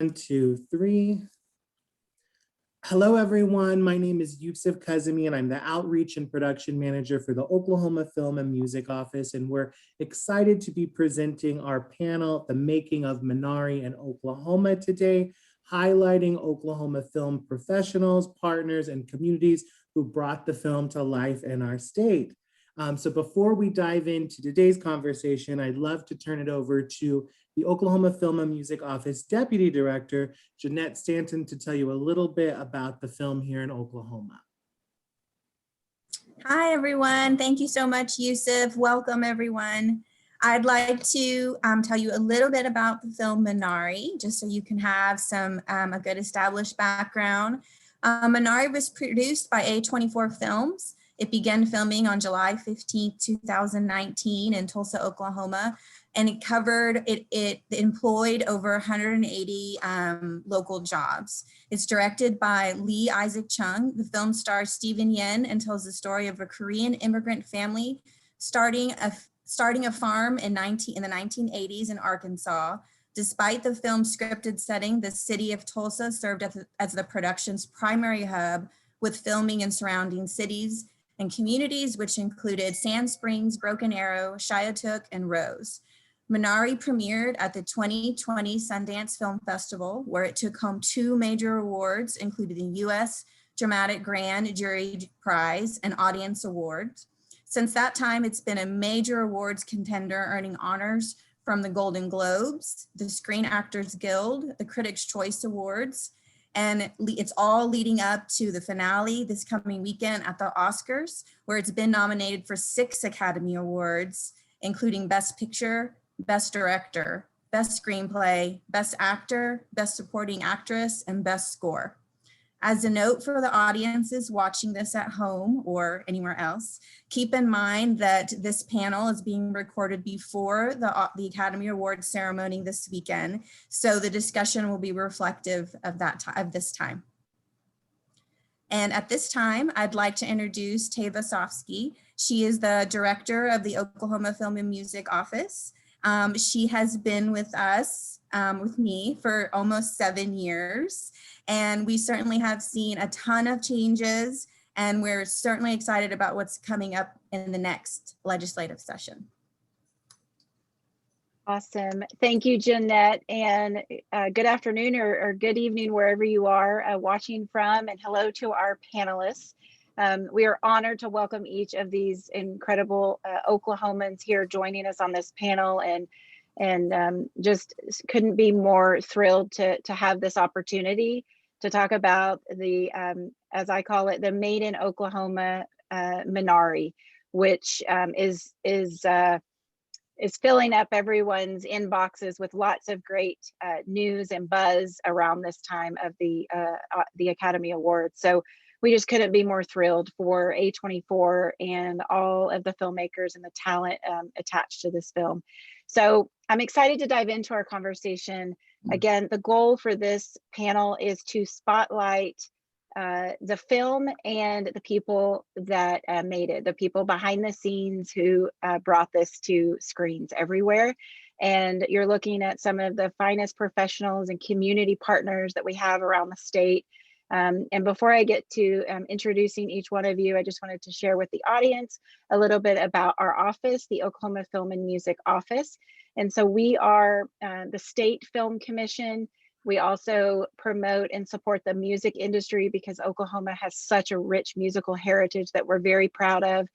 One, two, three. Hello, everyone. My name is Yusuf Kazemi, and I'm the Outreach and Production Manager for the Oklahoma Film and Music Office. And we're excited to be presenting our panel, The Making of Minari in Oklahoma today, highlighting Oklahoma film professionals, partners, and communities who brought the film to life in our state. So before we dive into today's conversation, I'd love to turn it over to the Oklahoma Film and Music Office Deputy Director, Jeanette Stanton, to tell you a little bit about the film here in Oklahoma. Hi, everyone. Thank you so much, Yusuf. Welcome, everyone. I'd like to tell you a little bit about the film Minari, just so you can have a good established background. Minari was produced by A24 Films. It began filming on July 15, 2019 in Tulsa, Oklahoma, and it employed over 180 local jobs. It's directed by Lee Isaac Chung. The film stars Steven Yen and tells the story of a Korean immigrant family starting a farm in the 1980s in Arkansas. Despite the film's scripted setting, the city of Tulsa served as the production's primary hub, with filming in surrounding cities and communities, which included Sand Springs, Broken Arrow, Shiaotok, and Rose. Minari premiered at the 2020 Sundance Film Festival, where it took home 2 major awards, including the U.S. Dramatic Grand Jury Prize and Audience Awards. Since that time, it's been a major awards contender, earning honors from the Golden Globes, the Screen Actors Guild, the Critics' Choice Awards, and it's all leading up to the finale this coming weekend at the Oscars, where it's been nominated for 6 Academy Awards, including Best Picture, Best Director, Best Screenplay, Best Actor, Best Supporting Actress, and Best Score. As a note for the audiences watching this at home or anywhere else, keep in mind that this panel is being recorded before the Academy Awards ceremony this weekend, so the discussion will be reflective of this time. And at this time, I'd like to introduce Tava Sofsky. She is the director of the Oklahoma Film and Music Office. She has been with us, with me, for almost 7 years. And we certainly have seen a ton of changes, and we're certainly excited about what's coming up in the next legislative session. Awesome. Thank you, Jeanette, and good afternoon or good evening, wherever you are watching from, and hello to our panelists. We are honored to welcome each of these incredible Oklahomans here joining us on this panel, and just couldn't be more thrilled to have this opportunity to talk about the, as I call it, the Made in Oklahoma Minari, which is filling up everyone's inboxes with lots of great news and buzz around this time of the Academy Awards. So we just couldn't be more thrilled for A24 and all of the filmmakers and the talent attached to this film. So I'm excited to dive into our conversation. Again, the goal for this panel is to spotlight the film and the people that made it, the people behind the scenes who brought this to screens everywhere. And you're looking at some of the finest professionals and community partners that we have around the state. And before I get to introducing each one of you, I just wanted to share with the audience a little bit about our office, the Oklahoma Film and Music Office. And so we are the State Film Commission. We also promote and support the music industry because Oklahoma has such a rich musical heritage that we're very proud of.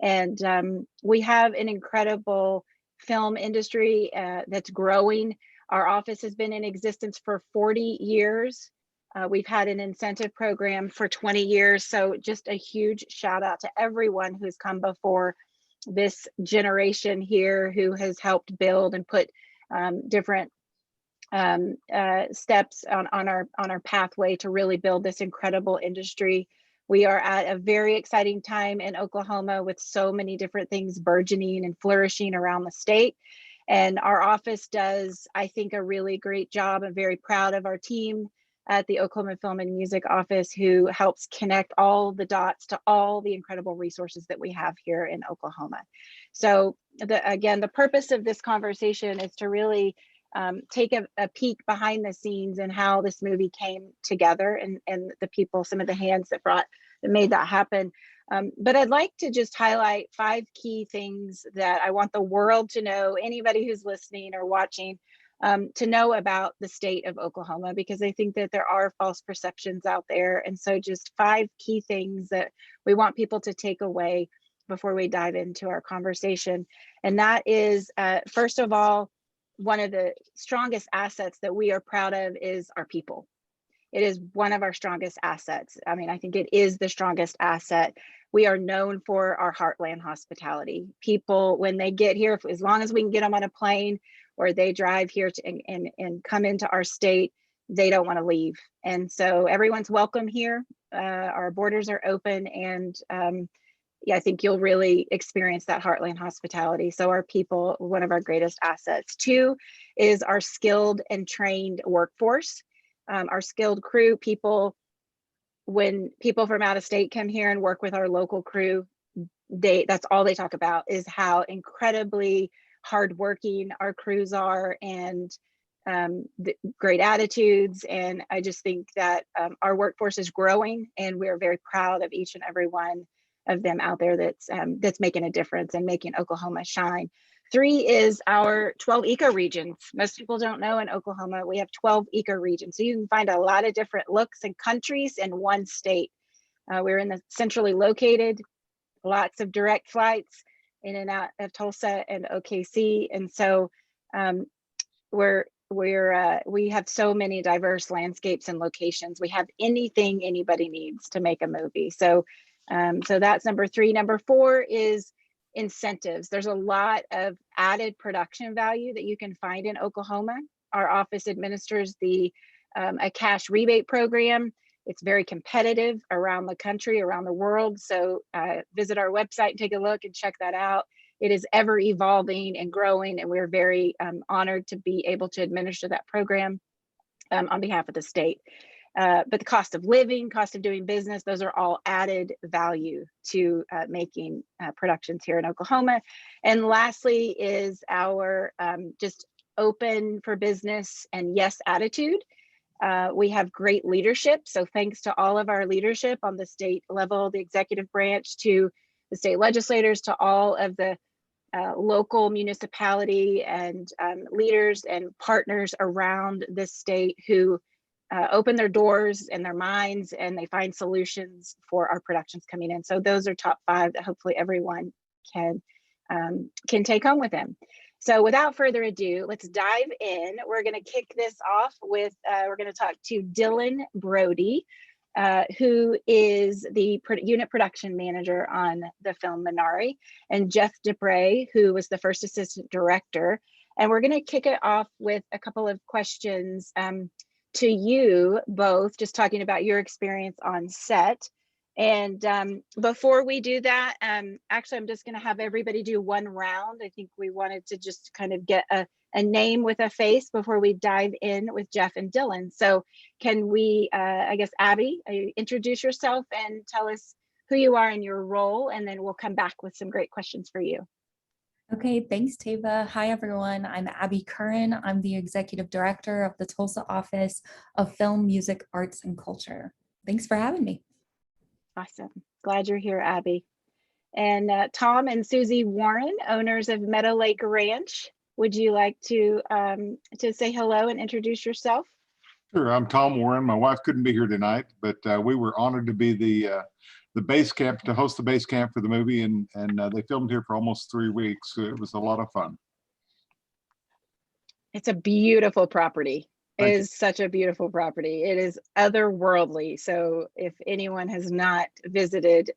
And we have an incredible film industry that's growing. Our office has been in existence for 40 years. We've had an incentive program for 20 years. So just a huge shout out to everyone who's come before this generation here who has helped build and put different steps on our pathway to really build this incredible industry. We are at a very exciting time in Oklahoma with so many different things burgeoning and flourishing around the state. And our office does, I think, a really great job. I'm very proud of our team at the Oklahoma Film and Music Office, who helps connect all the dots to all the incredible resources that we have here in Oklahoma. So again, the purpose of this conversation is to really take a peek behind the scenes and how this movie came together, and the people, some of the hands that made that happen. But I'd like to just highlight 5 key things that I want the world to know, anybody who's listening or watching, to know about the state of Oklahoma, because I think that there are false perceptions out there. And so just 5 key things that we want people to take away before we dive into our conversation. And that is, first of all, one of the strongest assets that we are proud of is our people. It is one of our strongest assets. I mean, I think it is the strongest asset. We are known for our heartland hospitality. People, when they get here, as long as we can get them on a plane or they drive here and come into our state, they don't want to leave. And so everyone's welcome here. Our borders are open, and yeah, I think you'll really experience that heartland hospitality. So our people, one of our greatest assets. 2 is our skilled and trained workforce. Our skilled crew, people, when people from out of state come here and work with our local crew, that's all they talk about, is how incredibly hardworking our crews are, and the great attitudes. And I just think that our workforce is growing, and we're very proud of each and every one of them out there that's making a difference and making Oklahoma shine. 3 is our 12 ecoregions. Most people don't know, in Oklahoma, we have 12 ecoregions. So you can find a lot of different looks and countries in one state. We're in the centrally located, lots of direct flights in and out of Tulsa and OKC. And so we have so many diverse landscapes and locations. We have anything anybody needs to make a movie. So that's number 3. Number 4 is incentives. There's a lot of added production value that you can find in Oklahoma. Our office administers a cash rebate program. It's very competitive around the country, around the world. So visit our website and take a look and check that out. It is ever evolving and growing, and we're very honored to be able to administer that program on behalf of the state. But the cost of living, cost of doing business, those are all added value to making productions here in Oklahoma. And lastly is our just open for business and yes attitude. We have great leadership. So thanks to all of our leadership on the state level, the executive branch, to the state legislators, to all of the local municipality and leaders and partners around this state who open their doors and their minds, and they find solutions for our productions coming in. So those are top 5 that hopefully everyone can take home with them. So without further ado, let's dive in. We're going to kick this off with, we're going to talk to Dylan Brody, who is the unit production manager on the film Minari, and Jeff Debray, who was the first assistant director. And we're going to kick it off with a couple of questions to you both, just talking about your experience on set. And before we do that, actually, I'm just going to have everybody do one round. I think we wanted to just kind of get a name with a face before we dive in with Jeff and Dylan. So can we, I guess, Abby, introduce yourself and tell us who you are and your role, and then we'll come back with some great questions for you. Okay, thanks, Tava. Hi, everyone. I'm Abby Curran. I'm the Executive Director of the Tulsa Office of Film, Music, Arts, and Culture. Thanks for having me. Awesome. Glad you're here, Abby. And Tom and Susie Warren, owners of Meadow Lake Ranch. Would you like to say hello and introduce yourself? Sure. I'm Tom Warren. My wife couldn't be here tonight, but we were honored to be the base camp, to host the base camp for the movie, and they filmed here for almost 3 weeks. So it was a lot of fun. It's a beautiful property. Thank It you. is such a beautiful property. It is otherworldly. So if anyone has not visited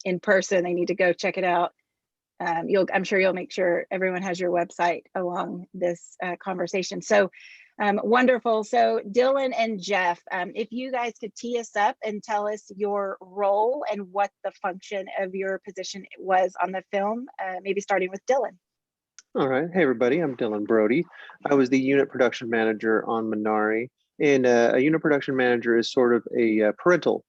in person, they need to go check it out. I'm sure you'll make sure everyone has your website along this conversation. So wonderful. So Dylan and Jeff, if you guys could tee us up and tell us your role and what the function of your position was on the film, maybe starting with Dylan. All right. Hey, everybody. I'm Dylan Brody. I was the unit production manager on Minari. And a unit production manager is sort of a parental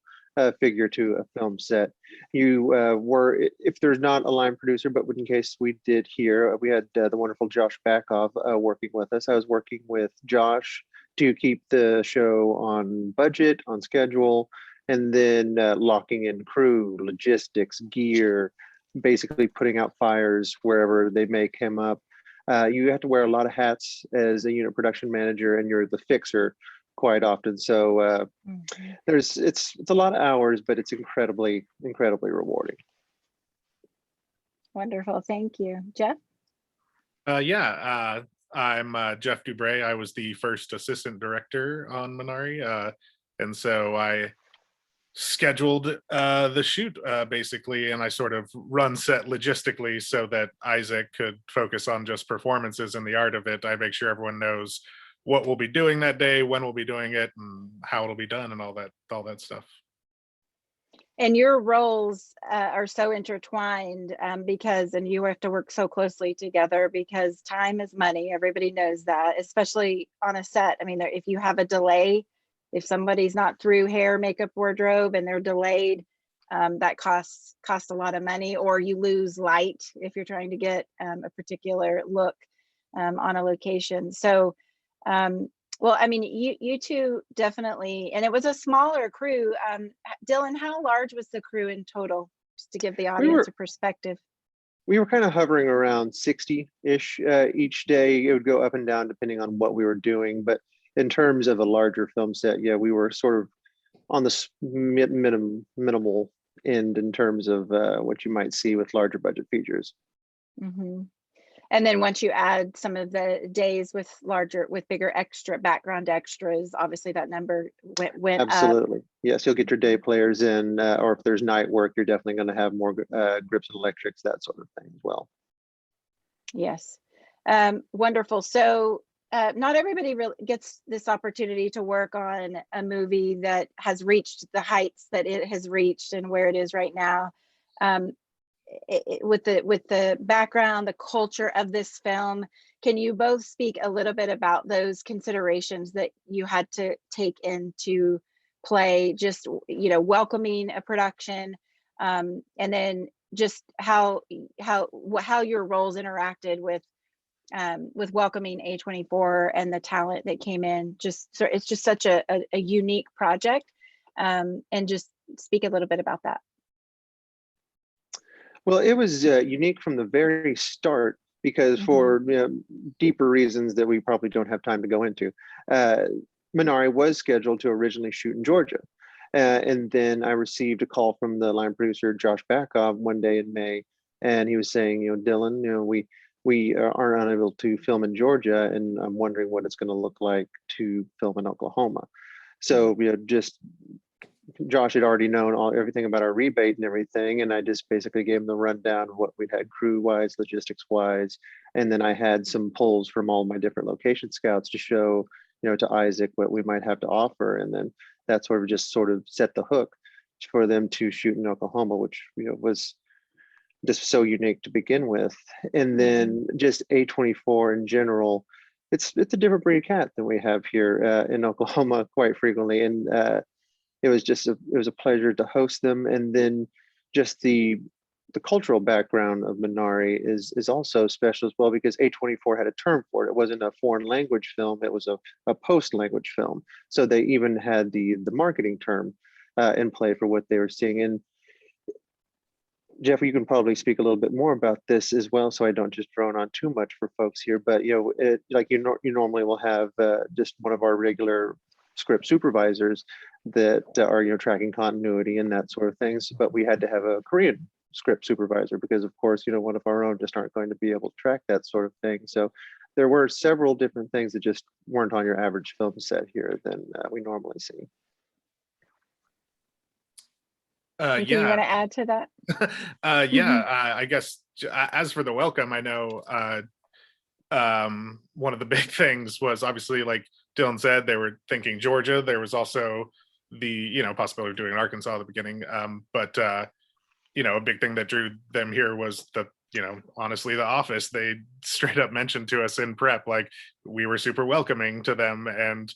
figure to a film set. if there's not a line producer, but in case we did here, we had the wonderful Josh Backhoff working with us. I was working with Josh to keep the show on budget, on schedule, and then locking in crew, logistics, gear, basically putting out fires wherever they may come up. You have to wear a lot of hats as a unit production manager, and you're the fixer quite often. So it's a lot of hours, but it's incredibly rewarding. Wonderful. Thank you. Jeff? I'm Jeff Dubray. I was the first assistant director on Minari. And so I scheduled the shoot basically, and I sort of run set logistically so that Isaac could focus on just performances and the art of it. I make sure everyone knows what we'll be doing that day, when we'll be doing it, and how it'll be done, and all that stuff. And your roles are so intertwined and you have to work so closely together because time is money. Everybody knows that, especially on a set. I mean, if you have a delay, if somebody's not through hair, makeup, wardrobe, and they're delayed, that costs a lot of money, or you lose light if you're trying to get a particular look on a location. So, well, I mean, you two definitely, and it was a smaller crew. Dylan, how large was the crew in total, just to give the audience a perspective? We were kind of hovering around 60-ish each day. It would go up and down depending on what we were doing. But in terms of a larger film set, yeah, we were sort of on the minimal end in terms of what you might see with larger budget features. Mm-hmm. And then once you add some of the days with bigger extra background extras, obviously that number went Absolutely. up. Yes, you'll get your day players in, or if there's night work, you're definitely going to have more grips and electrics, that sort of thing as well. Yes. Wonderful. So not everybody really gets this opportunity to work on a movie that has reached the heights that it has reached and where it is right now. With the background, the culture of this film, can you both speak a little bit about those considerations that you had to take into play, just welcoming a production, and then just how your roles interacted with welcoming A24 and the talent that came in? It's just such a unique project, and just speak a little bit about that. Well, it was unique from the very start because for deeper reasons that we probably don't have time to go into, Minari was scheduled to originally shoot in Georgia. And then I received a call from the line producer, Josh Backhoff, one day in May, and he was saying, Dylan, we are unable to film in Georgia, and I'm wondering what it's going to look like to film in Oklahoma. So, just Josh had already known everything about our rebate and everything, and I just basically gave him the rundown of what we'd had crew-wise, logistics-wise, and then I had some polls from all my different location scouts to show, to Isaac what we might have to offer, and then that sort of set the hook for them to shoot in Oklahoma, which was just so unique to begin with. And then just A24 in general, it's a different breed of cat than we have here in Oklahoma quite frequently, and it was a pleasure to host them. And then just the cultural background of Minari is also special as well, because A24 had a term for it. It wasn't a foreign language film, it was a post language film. So they even had the marketing term in play for what they were seeing. And Jeff, you can probably speak a little bit more about this as well, so I don't just drone on too much for folks here. But you normally will have just one of our regular script supervisors that are tracking continuity and that sort of things, but we had to have a Korean script supervisor because, of course, one of our own just aren't going to be able to track that sort of thing. So there were several different things that just weren't on your average film set here than we normally see. Anything you want to add to that? I guess as for the welcome, I know one of the big things was obviously, like Dylan said, they were thinking Georgia. There was also the possibility of doing in Arkansas at the beginning, but a big thing that drew them here was honestly, The Office. They straight up mentioned to us in prep, like, we were super welcoming to them, and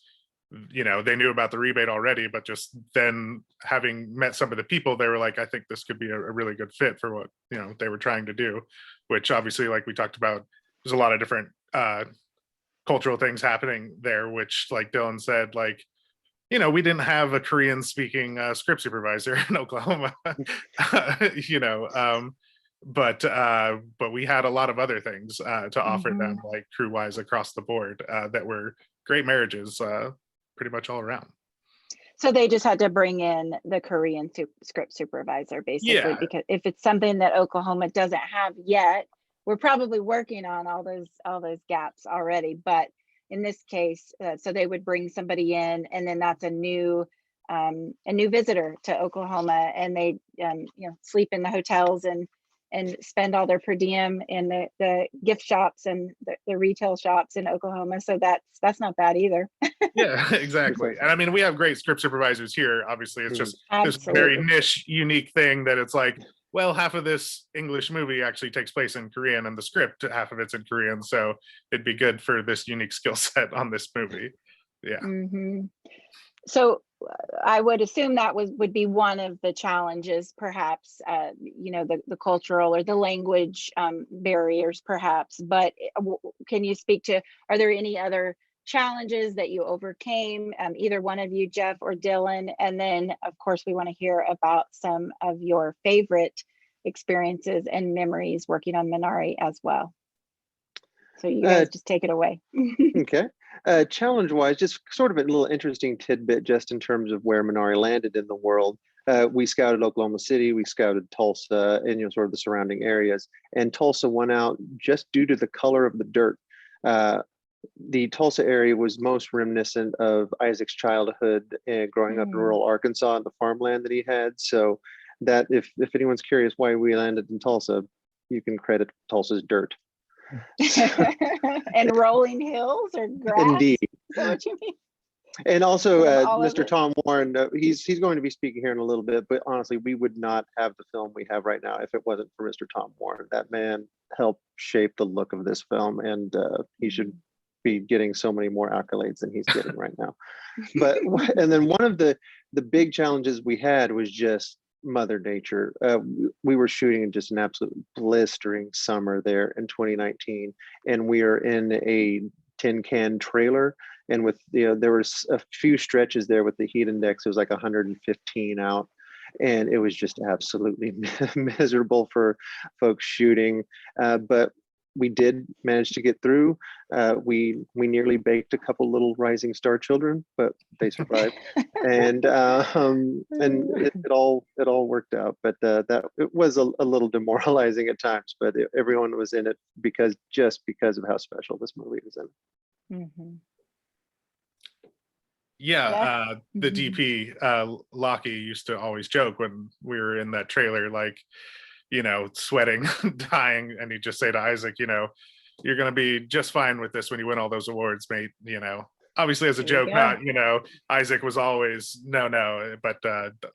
they knew about the rebate already, but just then having met some of the people, they were like, I think this could be a really good fit for what, they were trying to do, which obviously, like we talked about, there's a lot of different cultural things happening there, which, like Dylan said, like, we didn't have a Korean speaking script supervisor in Oklahoma, but we had a lot of other things to offer them, like crew wise across the board, that were great marriages pretty much all around. So they just had to bring in the Korean script supervisor, basically, Yeah. because if it's something that Oklahoma doesn't have yet, we're probably working on all those gaps already. But in this case, so they would bring somebody in, and then that's a new visitor to Oklahoma, and they sleep in the hotels and spend all their per diem in the gift shops and the retail shops in Oklahoma. So that's not bad either. Yeah, exactly. And I mean, we have great script supervisors here. Obviously, it's just this Absolutely. very niche, unique thing that it's like, well, half of this English movie actually takes place in Korean, and the script, half of it's in Korean. So it'd be good for this unique skill set on this movie. Yeah. So I would assume that would be one of the challenges, perhaps, the cultural or the language barriers, perhaps. But can you speak to, are there any other challenges that you overcame, either one of you, Jeff or Dylan? And then, of course, we want to hear about some of your favorite experiences and memories working on Minari as well. So you guys just take it away. Okay. Challenge wise, just sort of a little interesting tidbit just in terms of where Minari landed in the world. We scouted Oklahoma City, we scouted Tulsa, and sort of the surrounding areas. And Tulsa won out just due to the color of the dirt. The Tulsa area was most reminiscent of Isaac's childhood and growing up in rural Arkansas and the farmland that he had. So that if anyone's curious why we landed in Tulsa, you can credit Tulsa's dirt. And rolling hills or grass. Indeed. Is that what you mean? And also, All of Mr. it. Tom Warren, he's going to be speaking here in a little bit, but honestly, we would not have the film we have right now if it wasn't for Mr. Tom Warren. That man helped shape the look of this film, and he should be getting so many more accolades than he's getting right now. But and then one of the big challenges we had was just Mother Nature. We were shooting in just an absolute blistering summer there in 2019, and we are in a tin can trailer. And with there was a few stretches there with the heat index, it was like 115 out, and it was just absolutely miserable for folks shooting. But we did manage to get through. We nearly baked a couple little rising star children, but they survived, and it all worked out. But it was a little demoralizing at times. But everyone was in it because of how special this movie is in. Yeah, the DP Lockie used to always joke when we were in that trailer, like, sweating, dying, and he'd just say to Isaac, you're gonna be just fine with this when you win all those awards, mate. Obviously as a joke, not, Isaac was always no, but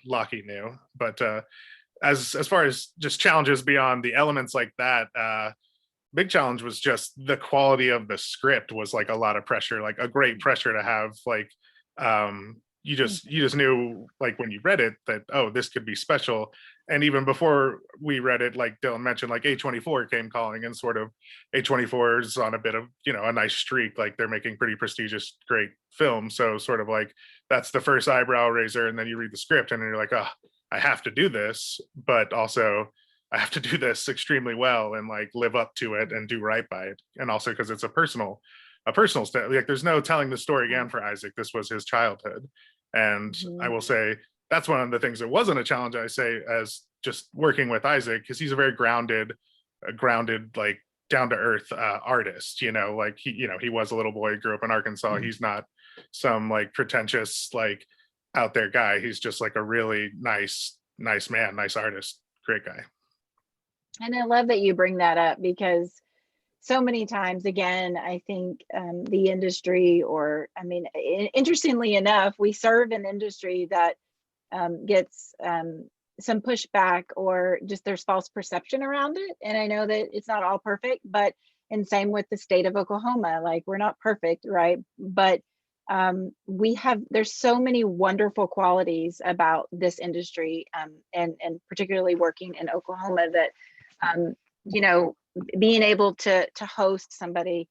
Lockie knew. But as far as just challenges beyond the elements like that, big challenge was just the quality of the script was like a lot of pressure, like a great pressure to have, like you just knew, like when you read it, that, oh, this could be special. And even before we read it, like Dylan mentioned, like A24 came calling, and sort of A24 is on a bit of, a nice streak, like they're making pretty prestigious, great films. So sort of like, that's the first eyebrow raiser. And then you read the script and you're like, oh, I have to do this, but also I have to do this extremely well and like live up to it and do right by it. And also because it's a personal step. Like there's no telling the story again for Isaac. This was his childhood. And I will say that's one of the things that wasn't a challenge, I say, as just working with Isaac, because he's a very grounded, like down to earth artist, like he was a little boy, grew up in Arkansas. He's not some like pretentious, like out there guy. He's just like a really nice man, nice artist, great guy. And I love that you bring that up, because so many times, again, I think the industry, or I mean, interestingly enough, we serve an industry that gets some pushback, or just there's false perception around it. And I know that it's not all perfect, but and same with the state of Oklahoma, like we're not perfect, right? But there's so many wonderful qualities about this industry, and particularly working in Oklahoma, that you know, being able to host somebody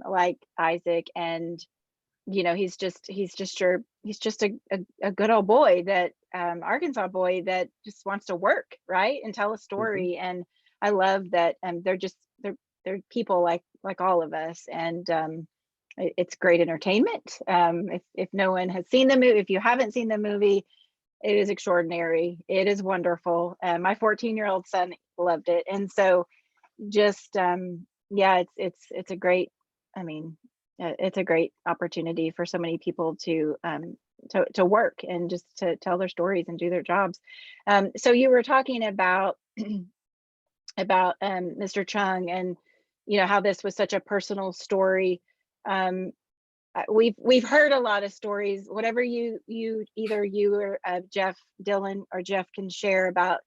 like Isaac, and you know, he's just a good old boy, that Arkansas boy that just wants to work, right, and tell a story. And I love that they're people like all of us, and it's great entertainment. If no one has seen the movie, if you haven't seen the movie, it is extraordinary. It is wonderful. My 14-year-old son loved it, and so just yeah, it's a great. I mean, it's a great opportunity for so many people to work and just to tell their stories and do their jobs. So you were talking about Mr. Chung, and you know how this was such a personal story. We've heard a lot of stories. Whatever either you or Jeff, Dylan, or Jeff can share about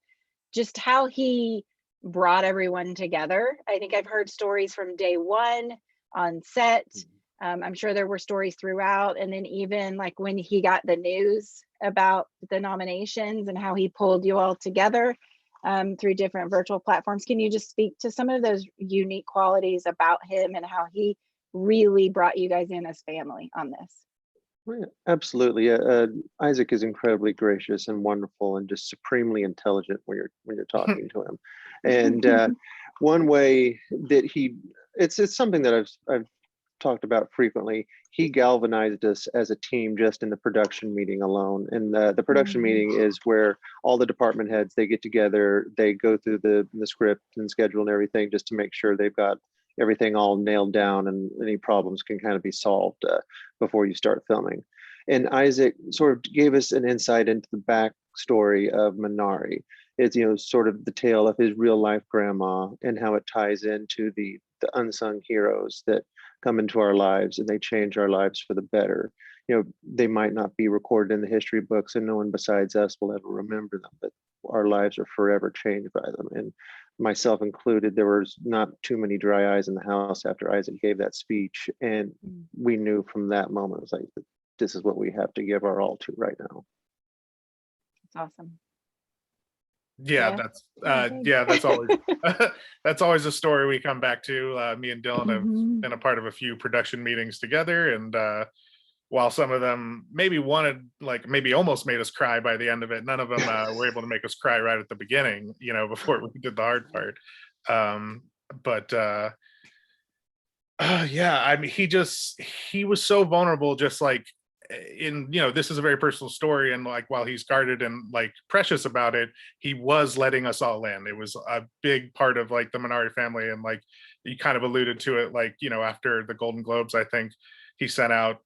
just how he brought everyone together. I think I've heard stories from day one on set. I'm sure there were stories throughout, and then even like when he got the news about the nominations and how he pulled you all together through different virtual platforms. Can you just speak to some of those unique qualities about him and how he really brought you guys in as family on this? Well, yeah, absolutely. Isaac is incredibly gracious and wonderful, and just supremely intelligent when you're talking to him. And one way that it's something that I've talked about frequently. He galvanized us as a team just in the production meeting alone. And the production meeting is where all the department heads, they get together, they go through the script and schedule and everything, just to make sure they've got everything all nailed down and any problems can kind of be solved before you start filming. And Isaac sort of gave us an insight into the backstory of Minari. It's, you know, sort of the tale of his real life grandma and how it ties into the unsung heroes that come into our lives, and they change our lives for the better. You know, they might not be recorded in the history books, and no one besides us will ever remember them, but our lives are forever changed by them. And myself included, there was not too many dry eyes in the house after Isaac gave that speech. And we knew from that moment, it was like, this is what we have to give our all to right now. It's awesome. Yeah, that's always that's always a story we come back to. Me and Dylan have been a part of a few production meetings together, and while some of them maybe almost made us cry by the end of it, none of them were able to make us cry right at the beginning, you know, before we did the hard part. Yeah, I mean, he was so vulnerable, just like in, you know, this is a very personal story, and like while he's guarded and like precious about it, he was letting us all in. It was a big part of like the Minari family, and like you kind of alluded to it, like, you know, after the Golden Globes, I think he sent out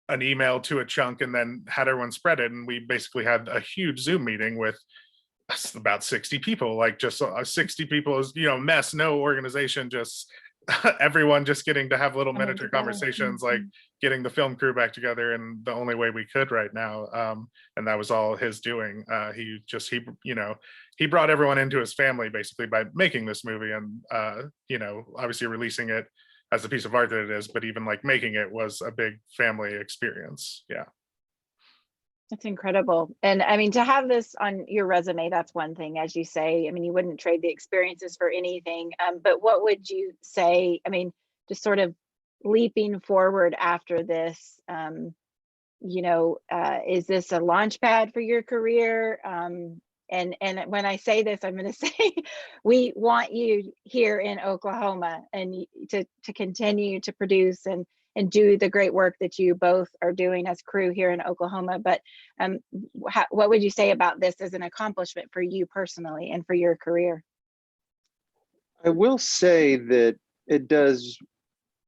an email to a chunk and then had everyone spread it, and we basically had a huge Zoom meeting with about 60 people, like just 60 people is, you know, mess, no organization, just everyone just getting to have little miniature conversations, like getting the film crew back together in the only way we could right now. And that was all his doing. He you know, he brought everyone into his family basically by making this movie, and you know, obviously releasing it as a piece of art that it is, but even like making it was a big family experience. Yeah. That's incredible. And I mean, to have this on your resume, that's one thing, as you say. I mean, you wouldn't trade the experiences for anything. But what would you say? I mean, just sort of leaping forward after this, you know, is this a launch pad for your career? And when I say this, I'm going to say we want you here in Oklahoma, and to continue to produce and do the great work that you both are doing as crew here in Oklahoma. But what would you say about this as an accomplishment for you personally and for your career? I will say that it does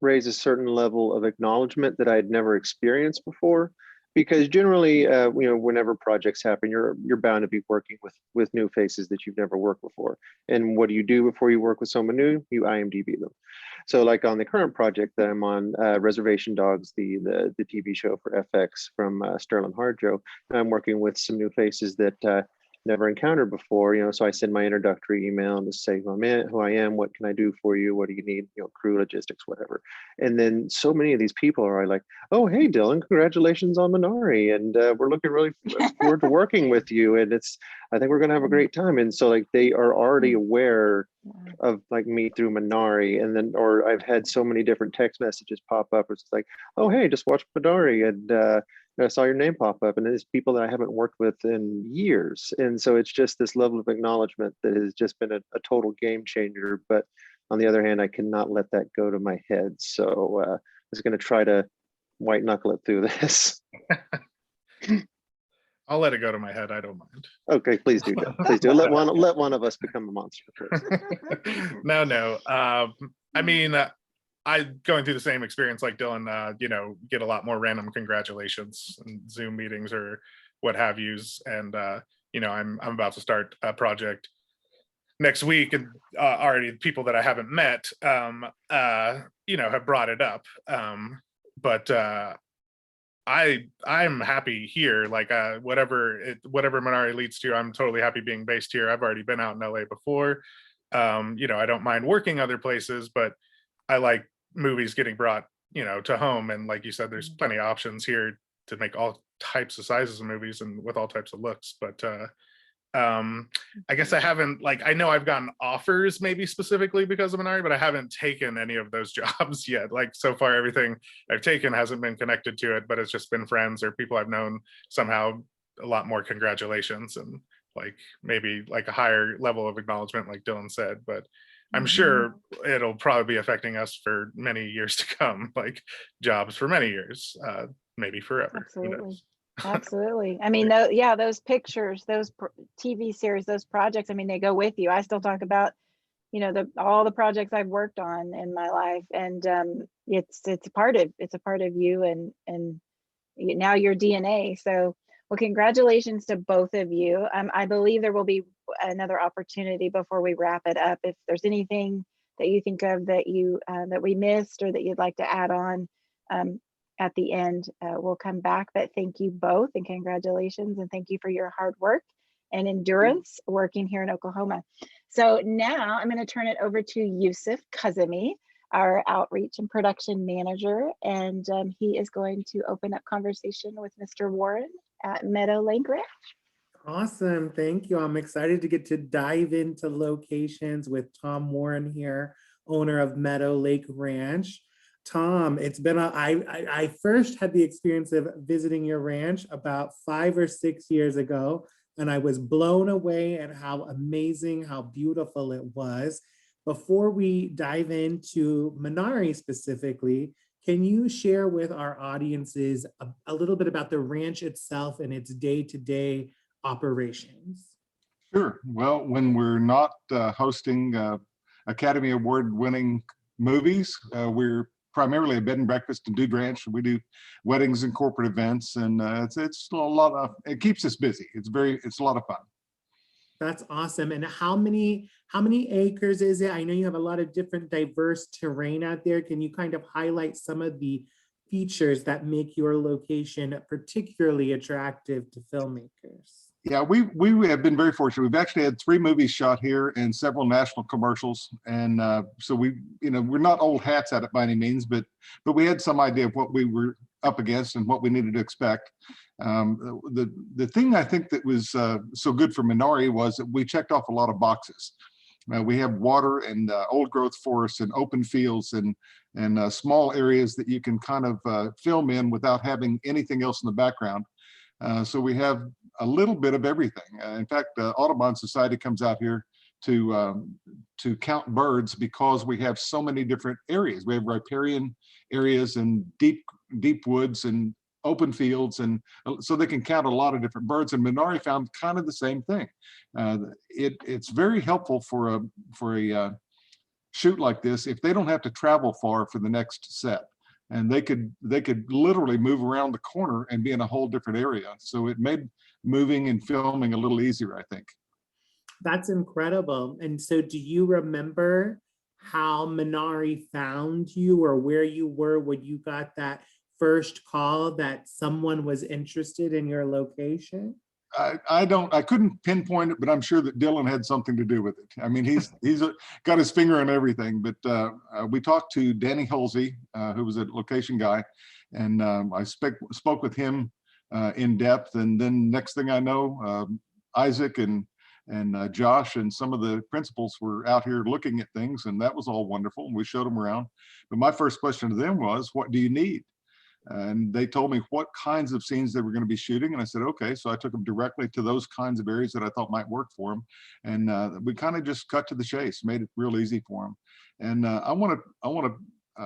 raise a certain level of acknowledgement that I had never experienced before, because generally, you know, whenever projects happen, you're bound to be working with new faces that you've never worked before. And what do you do before you work with someone new? You IMDb them. So like on the current project that I'm on, Reservation Dogs, the TV show for FX from Sterling Harjo, I'm working with some new faces that never encountered before, so I send my introductory email and just say who I am, what can I do for you, what do you need, crew, logistics, whatever. And then so many of these people are like, oh, hey, Dylan, congratulations on Minari, and we're looking really forward to working with you, and I think we're gonna have a great time. And so like they are already aware of like me through Minari, and then, or I've had so many different text messages pop up. It's like, oh, hey, just watch Minari, and I saw your name pop up, and it's people that I haven't worked with in years. And so it's just this level of acknowledgement that has just been a total game changer. But on the other hand, I cannot let that go to my head. So I was going to try to white knuckle it through this. I'll let it go to my head. I don't mind. Okay, please do. Please do. Let one of us become a monster first. No. I mean, I going through the same experience like Dylan, get a lot more random congratulations and Zoom meetings or what have yous. And, I'm about to start a project next week, and already people that I haven't met, have brought it up. But I'm happy here. Like whatever Minari leads to, I'm totally happy being based here. I've already been out in LA before. I don't mind working other places, but I like movies getting brought to home. And like you said, there's plenty of options here to make all types of sizes of movies and with all types of looks. But I guess I haven't, I know I've gotten offers maybe specifically because of Minari, but I haven't taken any of those jobs yet. Like so far, everything I've taken hasn't been connected to it, but it's just been friends or people I've known somehow. A lot more congratulations and maybe a higher level of acknowledgement, like Dylan said. But I'm sure it'll probably be affecting us for many years to come, jobs for many years, maybe forever. Absolutely. Absolutely. I mean, those pictures, those TV series, those projects, I mean, they go with you. I still talk about, all the projects I've worked on in my life, and it's a part of you and now your DNA. So, well, congratulations to both of you. I believe there will be another opportunity before we wrap it up. If there's anything that you think of that that we missed or that you'd like to add on, at the end, we'll come back. But thank you both, and congratulations, and thank you for your hard work and endurance working here in Oklahoma. So now I'm going to turn it over to Yusuf Kazemi, our outreach and production manager, and he is going to open up conversation with Mr. Warren at Meadow Lake Ranch. Awesome, thank you. I'm excited to get to dive into locations with Tom Warren here, owner of Meadow Lake Ranch. Tom, it's been I first had the experience of visiting your ranch about 5 or 6 years ago, and I was blown away at how amazing, how beautiful it was. Before we dive into Minari specifically, can you share with our audiences a little bit about the ranch itself and its day-to-day operations? Sure. Well, when we're not hosting Academy Award winning movies, we're primarily a bed and breakfast and dude ranch. We do weddings and corporate events, and it's a lot of, it keeps us busy. It's a lot of fun. That's awesome. And how many acres is it? I know you have a lot of different diverse terrain out there. Can you kind of highlight some of the features that make your location particularly attractive to filmmakers? Yeah, we have been very fortunate. We've actually had 3 movies shot here and several national commercials, and so we're not old hats at it by any means, but we had some idea of what we were up against and what we needed to expect. The thing I think that was so good for Minari was that we checked off a lot of boxes. We have water and old growth forests and open fields and small areas that you can kind of film in without having anything else in the background. So we have a little bit of everything. In fact, Audubon Society comes out here to count birds because we have so many different areas. We have riparian areas and deep woods and open fields, and so they can count a lot of different birds. And Minari found kind of the same thing. It's very helpful for a shoot like this if they don't have to travel far for the next set. And they could literally move around the corner and be in a whole different area. So it made moving and filming a little easier, I think. That's incredible. And so do you remember how Minari found you, or where you were when you got that first call that someone was interested in your location? I couldn't pinpoint it, but I'm sure that Dylan had something to do with it. I mean, he's got his finger on everything. But we talked to Danny Halsey, who was a location guy, and I spoke with him in depth. And then next thing I know, Isaac and Josh and some of the principals were out here looking at things, and that was all wonderful. And we showed them around. But my first question to them was, "What do you need?" And they told me what kinds of scenes they were going to be shooting. And I said, okay. So I took them directly to those kinds of areas that I thought might work for them. And we kind of just cut to the chase, made it real easy for them. And I want to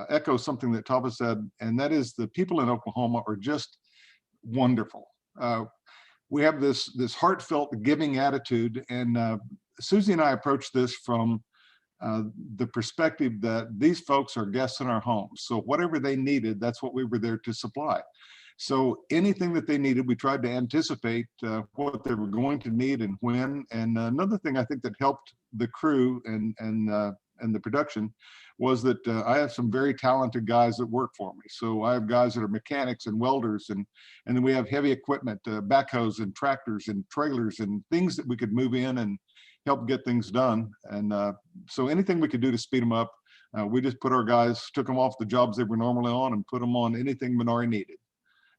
echo something that Tava said, and that is the people in Oklahoma are just wonderful. We have this heartfelt giving attitude. And Susie and I approached this from the perspective that these folks are guests in our homes. So whatever they needed, that's what we were there to supply. So anything that they needed, we tried to anticipate what they were going to need and when. And another thing I think that helped the crew and the production was that I have some very talented guys that work for me. So I have guys that are mechanics and welders, and then we have heavy equipment, backhoes and tractors and trailers and things that we could move in and help get things done. And so anything we could do to speed them up, we just put our guys, took them off the jobs they were normally on and put them on anything Minari needed.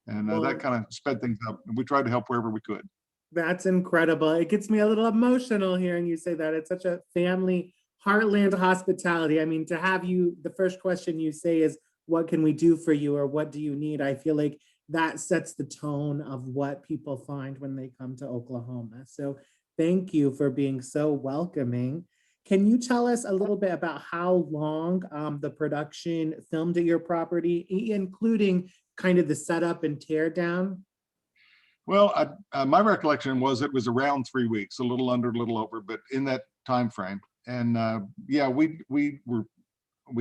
And that kind of sped things up. And we tried to help wherever we could. That's incredible. It gets me a little emotional hearing you say that. It's such a family heartland hospitality. I mean, to have you, the first question you say is, what can we do for you, or what do you need? I feel like that sets the tone of what people find when they come to Oklahoma. So thank you for being so welcoming. Can you tell us a little bit about how long the production filmed at your property, including kind of the setup and tear down? Well, my recollection was it was around 3 weeks, a little under, a little over, but in that time frame. And yeah, we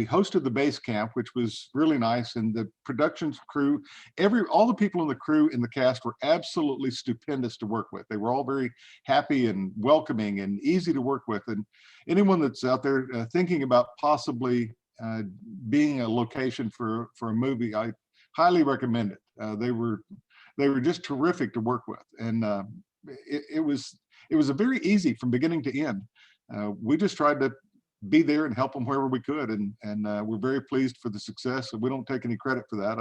hosted the base camp, which was really nice. And the production crew, all the people in the crew in the cast were absolutely stupendous to work with. They were all very happy and welcoming and easy to work with. And anyone that's out there thinking about possibly being a location for a movie, I highly recommend it. They were just terrific to work with. And it was a very easy from beginning to end. We just tried to be there and help them wherever we could. And we're very pleased for the success. And we don't take any credit for that.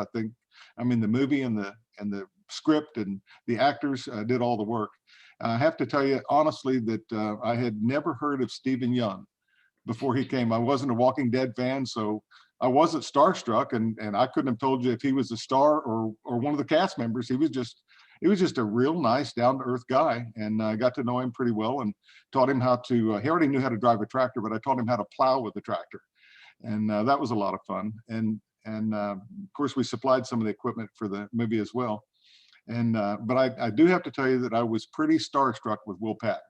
I mean, the movie and the script and the actors did all the work. I have to tell you, honestly, that I had never heard of Stephen Young before he came. I wasn't a Walking Dead fan, so I wasn't starstruck, and I couldn't have told you if he was a star or one of the cast members. He was just a real nice, down-to-earth guy, and I got to know him pretty well and taught him how to, he already knew how to drive a tractor, but I taught him how to plow with the tractor. And that was a lot of fun. And of course, we supplied some of the equipment for the movie as well. And but I do have to tell you that I was pretty starstruck with Will Patton.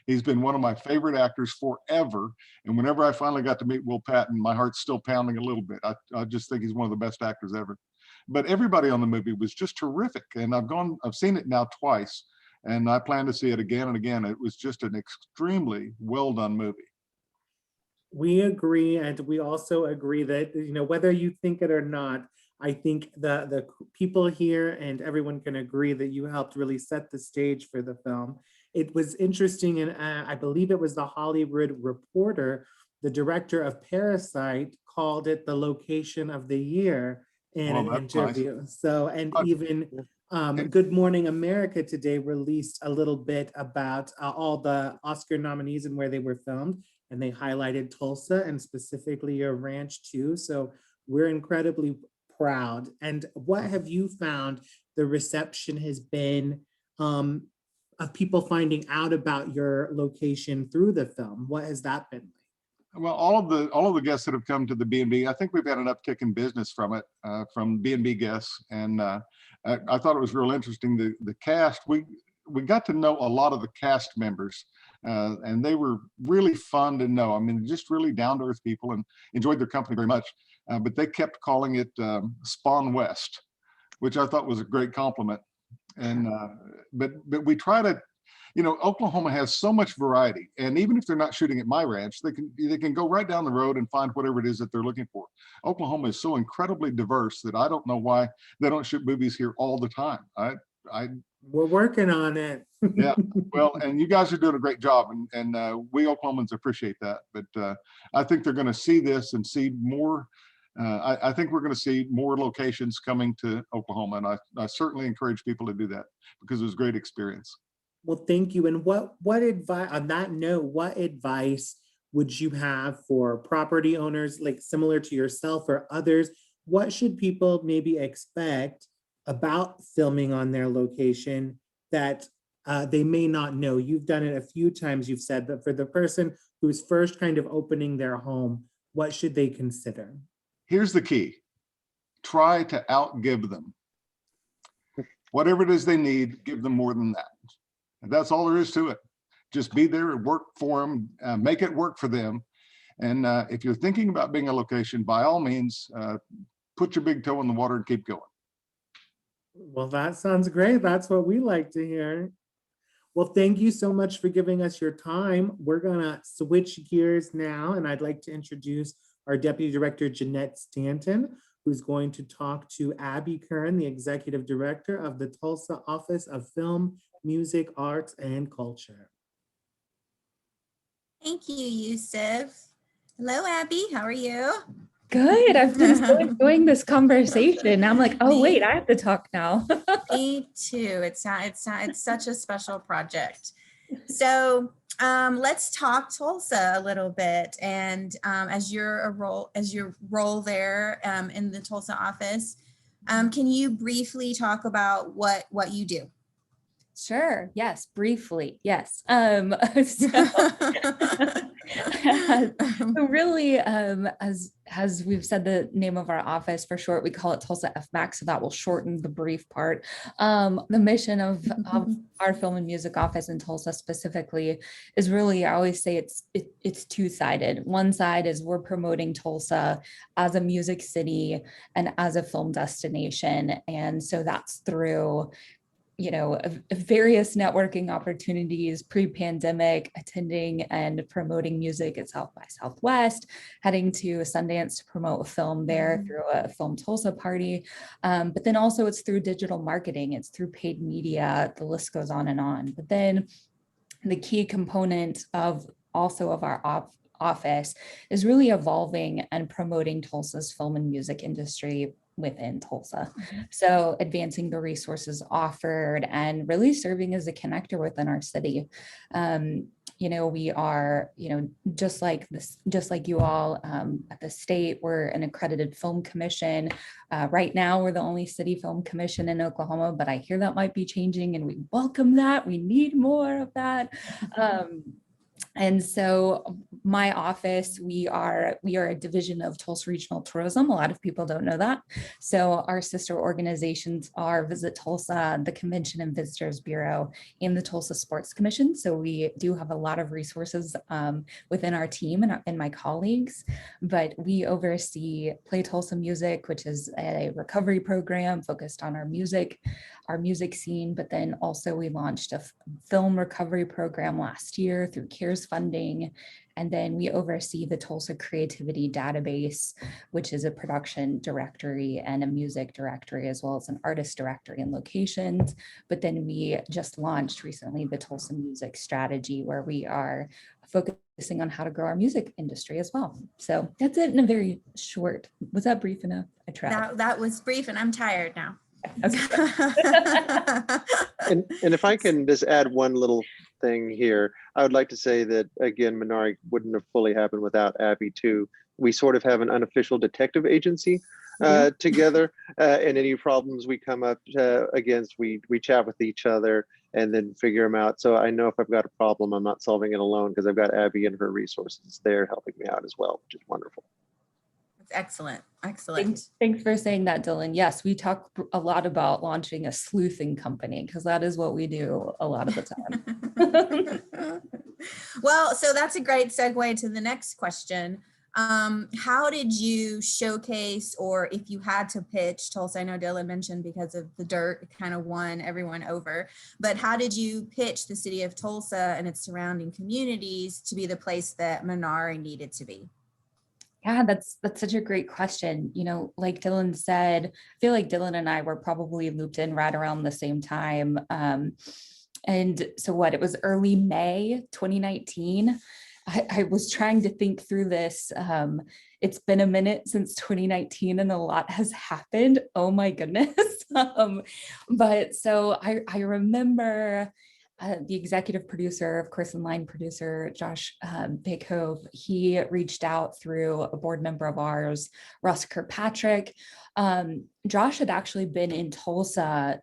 He's been one of my favorite actors forever. And whenever I finally got to meet Will Patton, my heart's still pounding a little bit. I just think he's one of the best actors ever. But everybody on the movie was just terrific. And I've seen it now twice, and I plan to see it again and again. It was just an extremely well done movie. We agree, and we also agree that, whether you think it or not, I think the people here and everyone can agree that you helped really set the stage for the film. It was interesting, and I believe it was the Hollywood Reporter, the director of Parasite, called it the location of the year in an interview. Nice. So, and even Good Morning America today released a little bit about all the Oscar nominees and where they were filmed, and they highlighted Tulsa and specifically your ranch too. So we're incredibly proud. And what have you found the reception has been of people finding out about your location through the film? What has that been like? Well, all of the guests that have come to the B&B, I think we've had an uptick in business from it, from B&B guests. And I thought it was real interesting. The cast, we got to know a lot of the cast members, and they were really fun to know. I mean, just really down-to-earth people, and enjoyed their company very much. But they kept calling it Spawn West, which I thought was a great compliment. And but we try to, Oklahoma has so much variety, and even if they're not shooting at my ranch, they can go right down the road and find whatever it is that they're looking for. Oklahoma is so incredibly diverse that I don't know why they don't shoot movies here all the time. We're working on it. Yeah, well, and you guys are doing a great job, and we Oklahomans appreciate that. But I think they're going to see this and see more. I think we're going to see more locations coming to Oklahoma, and I certainly encourage people to do that because it was a great experience. Well, thank you. And what advice, on that note, what advice would you have for property owners, like similar to yourself or others? What should people maybe expect about filming on their location that they may not know? You've done it a few times, you've said, but for the person who's first kind of opening their home, what should they consider? Here's the key. Try to outgive them. Whatever it is they need, give them more than that. And that's all there is to it. Just be there and work for them, make it work for them. And if you're thinking about being a location, by all means, put your big toe in the water and keep going. Well, that sounds great. That's what we like to hear. Well, thank you so much for giving us your time. We're gonna switch gears now, and I'd like to introduce our Deputy Director, Jeanette Stanton, who's going to talk to Abby Curran, the Executive Director of the Tulsa Office of Film, Music, Arts, and Culture. Thank you, Yusuf. Hello, Abby. How are you? Good. I've been so enjoying this conversation. I'm like, oh, wait, I have to talk now. Me too. It's such a special project. So let's talk Tulsa a little bit. And as your role there in the Tulsa office, can you briefly talk about what you do? Sure. Yes. Briefly. Yes. So really, as we've said, the name of our office for short, we call it Tulsa FMAC, so that will shorten the brief part. The mission of our film and music office in Tulsa specifically is really, I always say it's two-sided. One side is we're promoting Tulsa as a music city and as a film destination, and so that's through various networking opportunities pre-pandemic, attending and promoting music at South by Southwest, heading to Sundance to promote a film there through a Film Tulsa party. But then also it's through digital marketing, it's through paid media, the list goes on and on. But then the key component of our office is really evolving and promoting Tulsa's film and music industry within Tulsa. So advancing the resources offered and really serving as a connector within our city. We are, just like you all at the state, we're an accredited film commission. Right now, we're the only city film commission in Oklahoma, but I hear that might be changing and we welcome that. We need more of that. And so my office, we are a division of Tulsa Regional Tourism. A lot of people don't know that. So our sister organizations are Visit Tulsa, the Convention and Visitors Bureau, and the Tulsa Sports Commission. So we do have a lot of resources within our team and my colleagues, but we oversee Play Tulsa Music, which is a recovery program focused on our music scene. But then also we launched a film recovery program last year through CARES funding. And then we oversee the Tulsa Creativity Database, which is a production directory and a music directory, as well as an artist directory and locations. But then we just launched recently the Tulsa Music Strategy, where we are focusing on how to grow our music industry as well. So that's it in a very short, was that brief enough? I tried. That was brief and I'm tired now. And if I can just add one little thing here, I would like to say that, again, Minari wouldn't have fully happened without Abby too. We sort of have an unofficial detective agency together, and any problems we come up against, we chat with each other and then figure them out. So I know if I've got a problem, I'm not solving it alone because I've got Abby and her resources there helping me out as well, which is wonderful. Excellent. Excellent. Thanks for saying that, Dylan. Yes, we talk a lot about launching a sleuthing company because that is what we do a lot of the time. Well, so that's a great segue to the next question. How did you showcase, or if you had to pitch Tulsa? I know Dylan mentioned because of the dirt, it kind of won everyone over, but how did you pitch the city of Tulsa and its surrounding communities to be the place that Minari needed to be? Yeah, that's such a great question. You know, like Dylan said, I feel like Dylan and I were probably looped in right around the same time. And so what, it was early May 2019. I was trying to think through this. It's been a minute since 2019 and a lot has happened. Oh my goodness. But so I remember the executive producer, of course, and line producer, Josh Bighove, he reached out through a board member of ours, Russ Kirkpatrick. Josh had actually been in Tulsa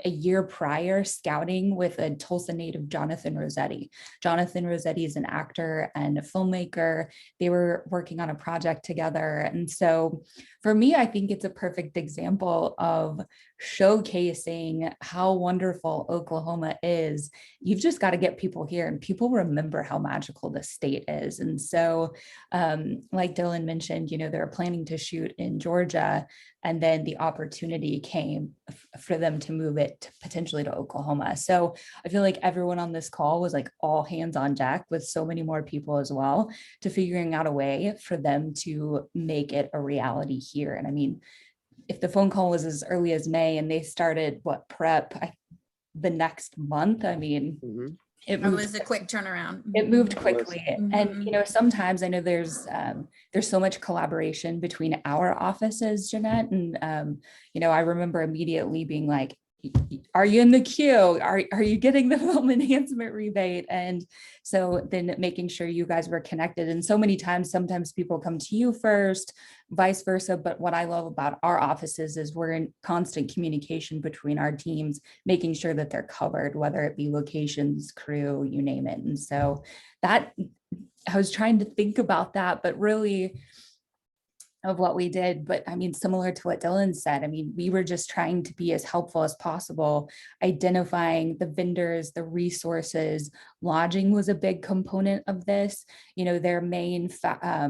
a year prior, scouting with a Tulsa native, Jonathan Rossetti. Jonathan Rossetti is an actor and a filmmaker. They were working on a project together. And so for me, I think it's a perfect example of showcasing how wonderful Oklahoma is. You've just got to get people here, and people remember how magical this state is. And so like Dylan mentioned, you know, they're planning to shoot in Georgia, and then the opportunity came for them to move it potentially to Oklahoma. So I feel like everyone on this call was like all hands on deck, with so many more people as well, to figuring out a way for them to make it a reality here. And I mean, if the phone call was as early as May and they started prep the next month, I mean, It was a quick turnaround. it moved quickly. Mhm. And, you know, sometimes I know there's so much collaboration between our offices, Jeanette. And, you know, I remember immediately being like, are you in the queue? Are you getting the film enhancement rebate? And so then making sure you guys were connected. And so many times, sometimes people come to you first, vice versa. But what I love about our offices is we're in constant communication between our teams, making sure that they're covered, whether it be locations, crew, you name it. And so that, I was trying to think about that, but really, of what we did. But I mean, similar to what Dylan said, I mean, we were just trying to be as helpful as possible, identifying the vendors, the resources. Lodging was a big component of this. You know, their main,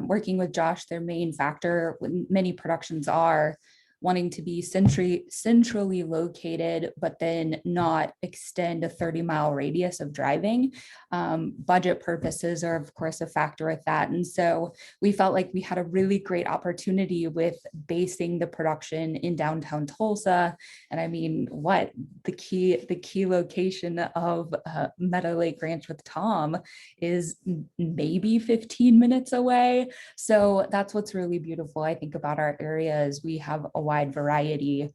working with Josh, their main factor, many productions are wanting to be centrally located, but then not extend a 30-mile radius of driving. Budget purposes are, of course, a factor with that. And so we felt like we had a really great opportunity with basing the production in downtown Tulsa. And I mean, the key location of Meadow Lake Ranch with Tom is maybe 15 minutes away. So that's what's really beautiful, I think, about our area is we have a wide variety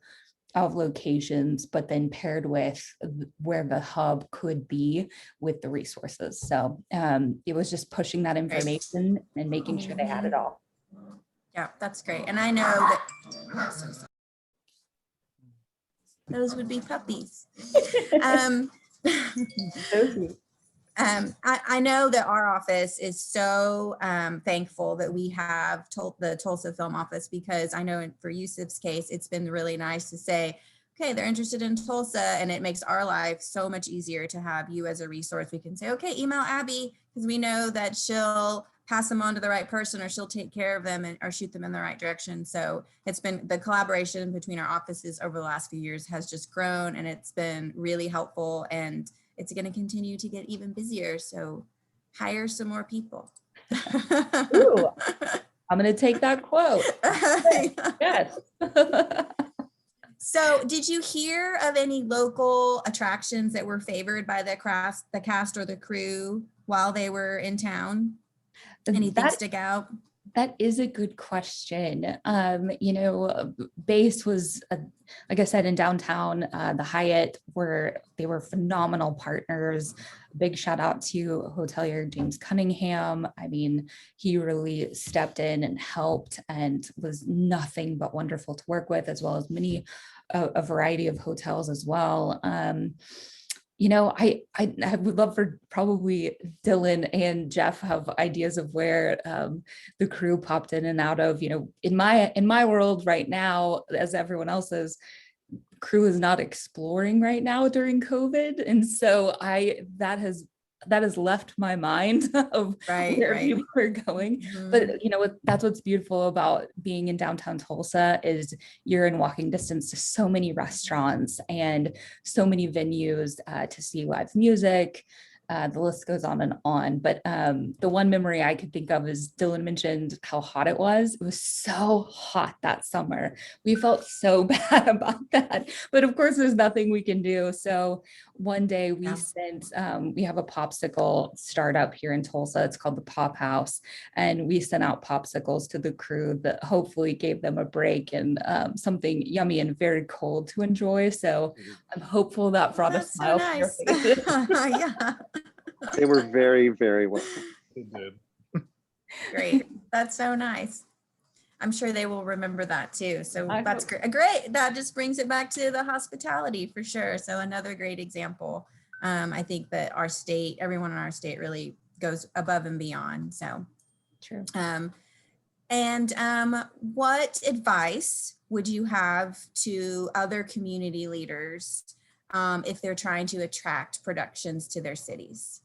of locations, but then paired with where the hub could be with the resources. So it was just pushing that information and making sure they had it all. Yeah, that's great. And I know that those would be puppies. I know that our office is so thankful that we have the Tulsa Film Office, because I know for Yusuf's case, it's been really nice to say, okay, they're interested in Tulsa, and it makes our life so much easier to have you as a resource. We can say, okay, email Abby, because we know that she'll pass them on to the right person, or she'll take care of them or shoot them in the right direction. So it's been, the collaboration between our offices over the last few years has just grown, and it's been really helpful, and it's going to continue to get even busier. So hire some more people. Ooh, I'm going to take that quote. Yes. So did you hear of any local attractions that were favored by the cast or the crew while they were in town? Anything stick out? That is a good question. You know, Base was, like I said, in downtown, the Hyatt they were phenomenal partners. Big shout out to hotelier James Cunningham. I mean, he really stepped in and helped and was nothing but wonderful to work with, as well as a variety of hotels as well. You know, I would love for probably Dylan and Jeff have ideas of where the crew popped in and out of. You know, in my world right now, as everyone else's, crew is not exploring right now during COVID, and so that has left my mind of where people are going. Mm-hmm. But you know, that's what's beautiful about being in downtown Tulsa is you're in walking distance to so many restaurants and so many venues to see live music, The list goes on and on. But the one memory I could think of is Dylan mentioned how hot it was. It was so hot that summer. We felt so bad about that. But of course, there's nothing we can do. So one day we we have a popsicle startup here in Tulsa. It's called the Pop House. And we sent out popsicles to the crew that hopefully gave them a break and something yummy and very cold to enjoy. So I'm hopeful that brought a That's so smile to your nice. faces. Yeah, They were very, very welcome. It did. great. That's so nice. I'm sure they will remember that too. So I that's hope. great. That just brings it back to the hospitality for sure. So another great example. I think that our state, everyone in our state really goes above and beyond. So, True. what advice would you have to other community leaders if they're trying to attract productions to their cities?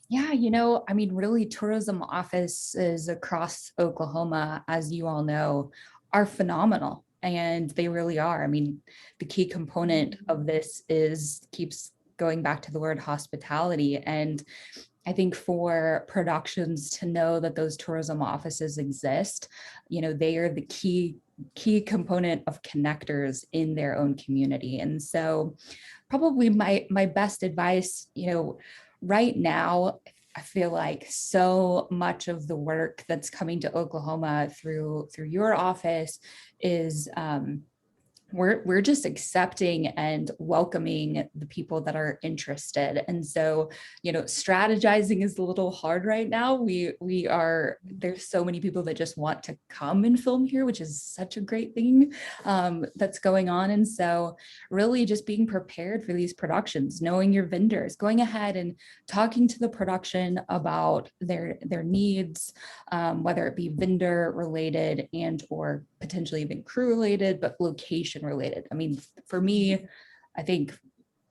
Yeah, I mean, really, tourism offices across Oklahoma, as you all know, are phenomenal. And they really are. I mean, the key component of this keeps going back to the word hospitality. And I think for productions to know that those tourism offices exist, they are the key component of connectors in their own community. And so probably my best advice, right now, I feel like so much of the work that's coming to Oklahoma through your office is we're just accepting and welcoming the people that are interested. And so, strategizing is a little hard right now. There's so many people that just want to come and film here, which is such a great thing that's going on. And so really just being prepared for these productions, knowing your vendors, going ahead and talking to the production about their needs, whether it be vendor related and or potentially even crew related, but location related. I mean, for me, I think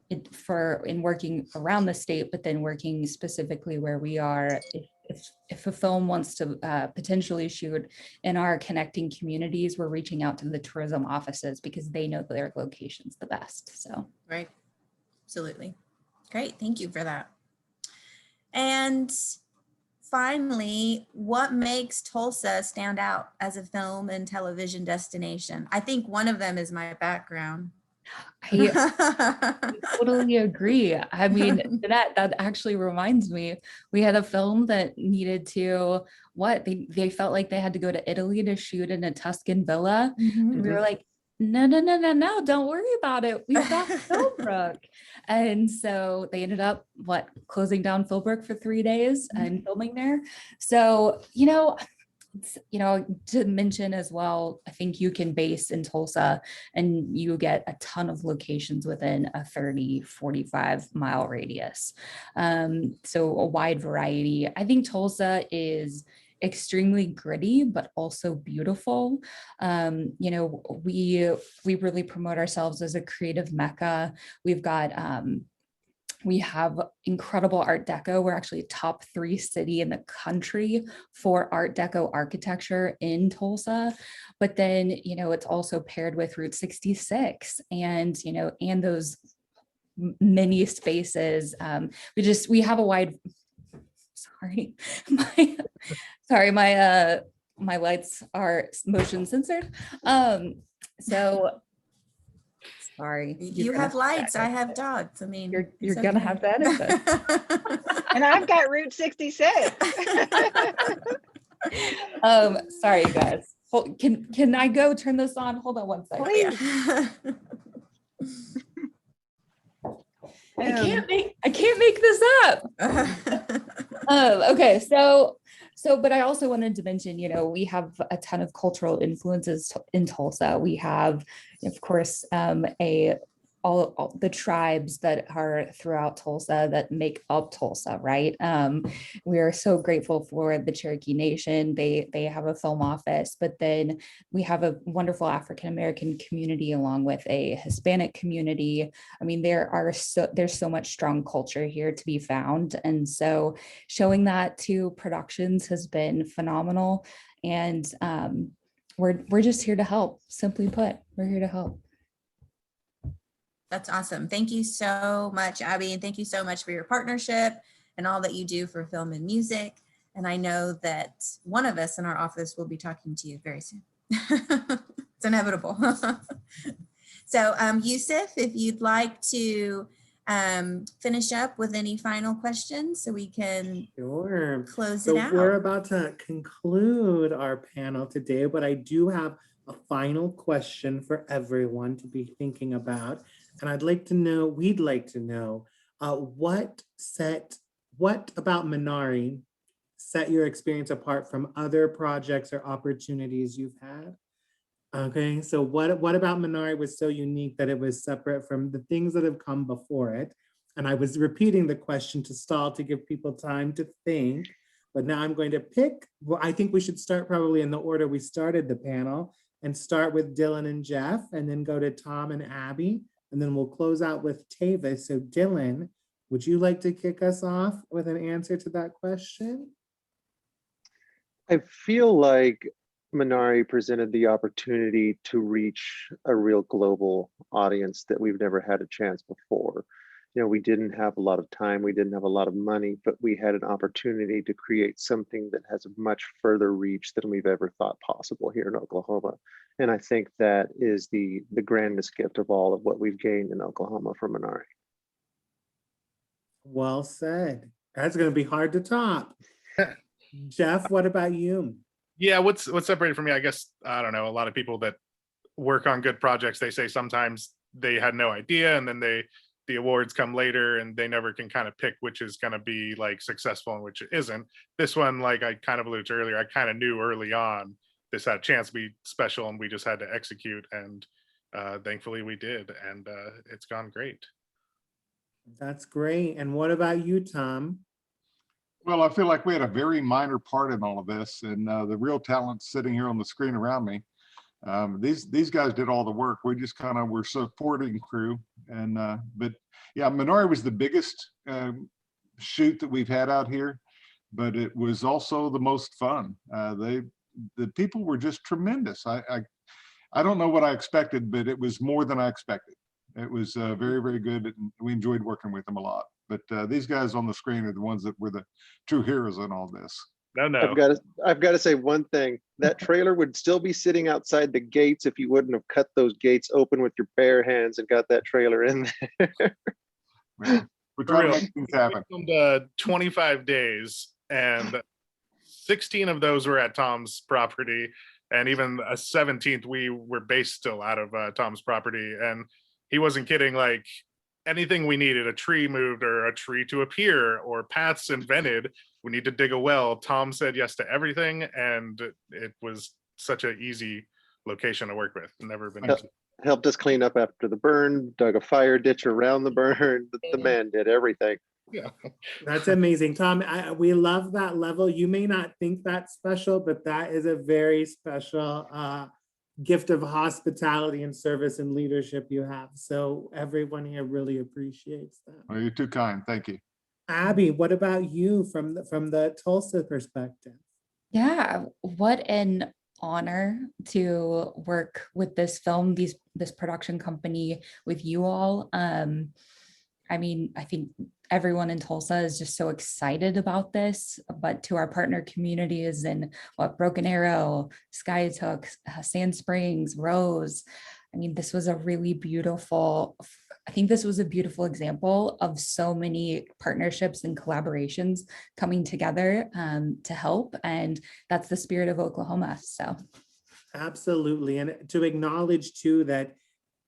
in working around the state, but then working specifically where we are, if a film wants to potentially shoot in our connecting communities, we're reaching out to the tourism offices because they know their location's the best. So Right. Absolutely. Great. Thank you for that. And finally, what makes Tulsa stand out as a film and television destination? I think one of them is my background. I totally agree. I mean, that actually reminds me, we had a film that needed to, they felt like they had to go to Italy to shoot in a Tuscan villa. And we were like, no, don't worry about it. We've got Philbrook. And so they ended up closing down Philbrook for 3 days and filming there. So, to mention as well, I think you can base in Tulsa and you get a ton of locations within a 30-45 mile radius. So a wide variety. I think Tulsa is extremely gritty, but also beautiful. We really promote ourselves as a creative mecca. We have incredible Art Deco. We're actually a top 3 city in the country for Art Deco architecture in Tulsa. But then, it's also paired with Route 66 and those many spaces. We have a wide, my lights are motion censored. Sorry. You have lights, I have dogs. I mean, you're gonna have to edit this. And I've got Route 66. Sorry guys. Can I go turn this on? Hold on one second. I can't make this up. Okay, so but I also wanted to mention, we have a ton of cultural influences in Tulsa. We have, of course, all the tribes that are throughout Tulsa that make up Tulsa, right? We are so grateful for the Cherokee Nation. They have a film office, but then we have a wonderful African-American community along with a Hispanic community. I mean, there's so much strong culture here to be found. And so showing that to productions has been phenomenal. And we're just here to help. Simply put, we're here to help. That's awesome. Thank you so much, Abby, and thank you so much for your partnership and all that you do for film and music. And I know that one of us in our office will be talking to you very soon. It's inevitable. So Yusuf, if you'd like to finish up with any final questions so we can Sure. close So it out. we're about to conclude our panel today, but I do have a final question for everyone to be thinking about. And I'd like to know, we'd like to know, what about Minari set your experience apart from other projects or opportunities you've had? Okay, so what about Minari was so unique that it was separate from the things that have come before it? And I was repeating the question to stall to give people time to think, but now I'm going to pick, well, I think we should start probably in the order we started the panel and start with Dylan and Jeff, and then go to Tom and Abby, and then we'll close out with Tava. So Dylan, would you like to kick us off with an answer to that question? I feel like Minari presented the opportunity to reach a real global audience that we've never had a chance before. You know, we didn't have a lot of time, we didn't have a lot of money, but we had an opportunity to create something that has a much further reach than we've ever thought possible here in Oklahoma. And I think that is the grandest gift of all of what we've gained in Oklahoma from Minari. Well said. That's going to be hard to top. Jeff, what about you? Yeah, what's separated from me, I guess, I don't know, a lot of people that work on good projects, they say sometimes they had no idea, and then the awards come later and they never can kind of pick which is going to be like successful and which isn't. This one, like I kind of alluded to earlier, I kind of knew early on this had a chance to be special, and we just had to execute, and thankfully we did, and it's gone great. That's great. And what about you, Tom? Well, I feel like we had a very minor part in all of this, and the real talent sitting here on the screen around me. These guys did all the work. We just kind of were supporting crew, and but yeah, Minari was the biggest shoot that we've had out here, but it was also the most fun. The people were just tremendous. I don't know what I expected, but it was more than I expected. It was very, very good, and we enjoyed working with them a lot. But these guys on the screen are the ones that were the true heroes in all this. No. I've got to say one thing. That trailer would still be sitting outside the gates if you wouldn't have cut those gates open with your bare hands and got that trailer in there. We're trying to make things happen. We filmed 25 days, and 16 of those were at Tom's property, and even a 17th we were based still out of Tom's property, and he wasn't kidding. Like, anything we needed, a tree moved or a tree to appear or paths invented, we need to dig a well, Tom said yes to everything, and it was such an easy location to work with. Never been easy. Helped us clean up after the burn, dug a fire ditch around the burn. The man did everything. Yeah, That's amazing. Tom, we love that level. You may not think that's special, but that is a very special gift of hospitality and service and leadership you have. So everyone here really appreciates that. Well, you're too kind. Thank you. Abby, what about you from the Tulsa perspective? Yeah, what an honor to work with this film, this production company with you all. I mean, I think everyone in Tulsa is just so excited about this, but to our partner communities in Broken Arrow, Skiatook, Sand Springs, Rose, I mean, this was a really beautiful, I think this was a beautiful example of so many partnerships and collaborations coming together to help. And that's the spirit of Oklahoma. So. Absolutely. And to acknowledge too that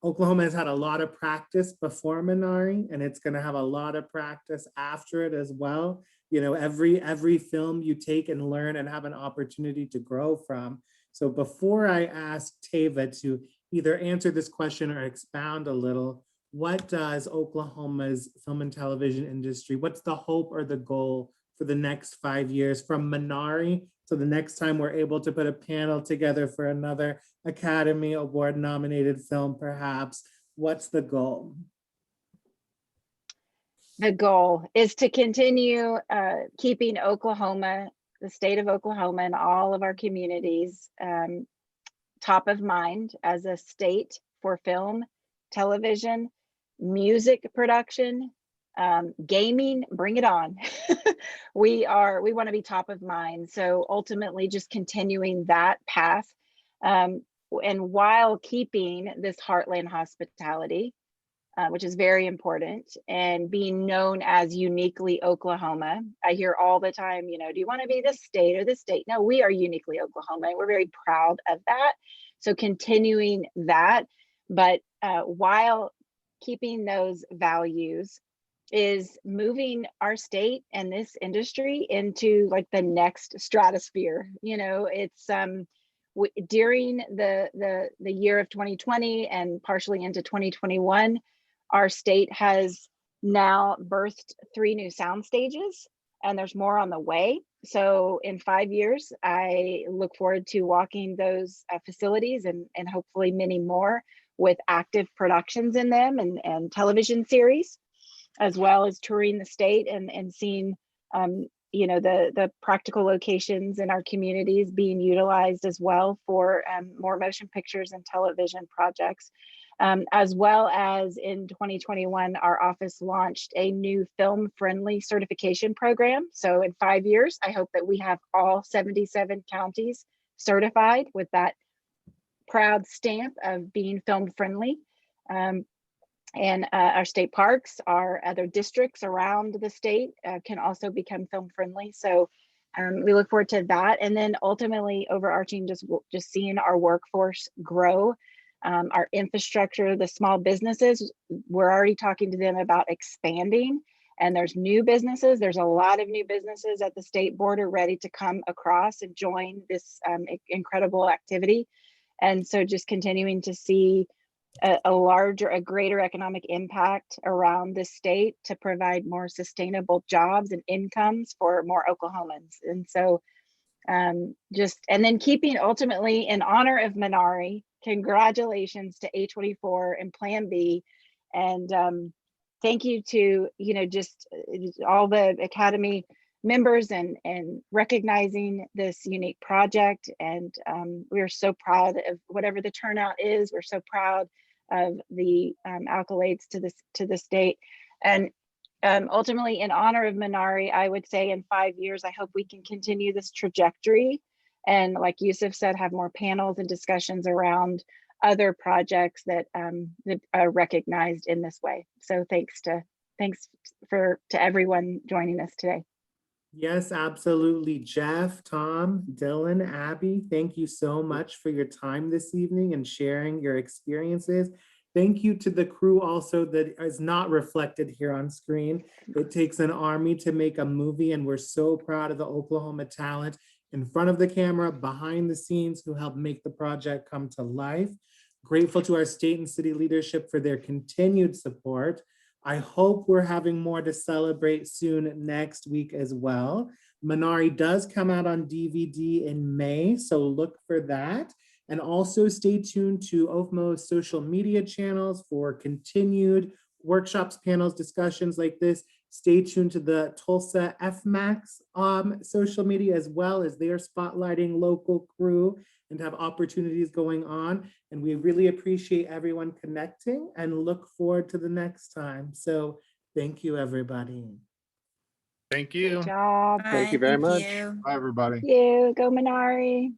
Oklahoma has had a lot of practice before Minari, and it's going to have a lot of practice after it as well. You know, every film you take and learn and have an opportunity to grow from. So before I ask Tava to either answer this question or expound a little, what does Oklahoma's film and television industry, what's the hope or the goal for the next 5 years from Minari? So the next time we're able to put a panel together for another Academy Award nominated film, perhaps, what's the goal? The goal is to continue keeping Oklahoma, the state of Oklahoma, and all of our communities top of mind as a state for film, television, music production, gaming, bring it on. We want to be top of mind. So ultimately just continuing that path. And while keeping this heartland hospitality, which is very important, and being known as uniquely Oklahoma. I hear all the time, you know, do you want to be this state or this state? No, we are uniquely Oklahoma. We're very proud of that. So continuing that, but while keeping those values, is moving our state and this industry into like the next stratosphere. You know, it's during the year of 2020 and partially into 2021, our state has now birthed 3 new sound stages, and there's more on the way. So in 5 years, I look forward to walking those facilities and hopefully many more with active productions in them and television series, as well as touring the state and seeing you know, the practical locations in our communities being utilized as well for more motion pictures and television projects. As well as in 2021, our office launched a new film-friendly certification program. So in 5 years, I hope that we have all 77 counties certified with that proud stamp of being film-friendly. And our state parks, our other districts around the state can also become film friendly. So we look forward to that. And then ultimately overarching, just seeing our workforce grow, our infrastructure, the small businesses, we're already talking to them about expanding. And there's new businesses. There's a lot of new businesses at the state border ready to come across and join this incredible activity. And so just continuing to see a greater economic impact around the state to provide more sustainable jobs and incomes for more Oklahomans. And so and then keeping ultimately in honor of Minari, congratulations to A24 and Plan B. And thank you to, you know, just all the Academy members and recognizing this unique project. And we're so proud of whatever the turnout is. We're so proud of the accolades to the state. And ultimately, in honor of Minari, I would say in 5 years, I hope we can continue this trajectory. And like Yusuf said, have more panels and discussions around other projects that are recognized in this way. So thanks to everyone joining us today. Yes, absolutely. Jeff, Tom, Dylan, Abby, thank you so much for your time this evening and sharing your experiences. Thank you to the crew also that is not reflected here on screen. It takes an army to make a movie, and we're so proud of the Oklahoma talent in front of the camera, behind the scenes, who helped make the project come to life. Grateful to our state and city leadership for their continued support. I hope we're having more to celebrate soon next week as well. Minari does come out on DVD in May, so look for that. And also stay tuned to OFMO's social media channels for continued workshops, panels, discussions like this. Stay tuned to the Tulsa FMAX social media as well, as they are spotlighting local crew and have opportunities going on. And we really appreciate everyone connecting and look forward to the next time. So thank you, everybody. Thank you. Good job. Thank you very much. you. Bye, everybody. Thank you. Go Minari.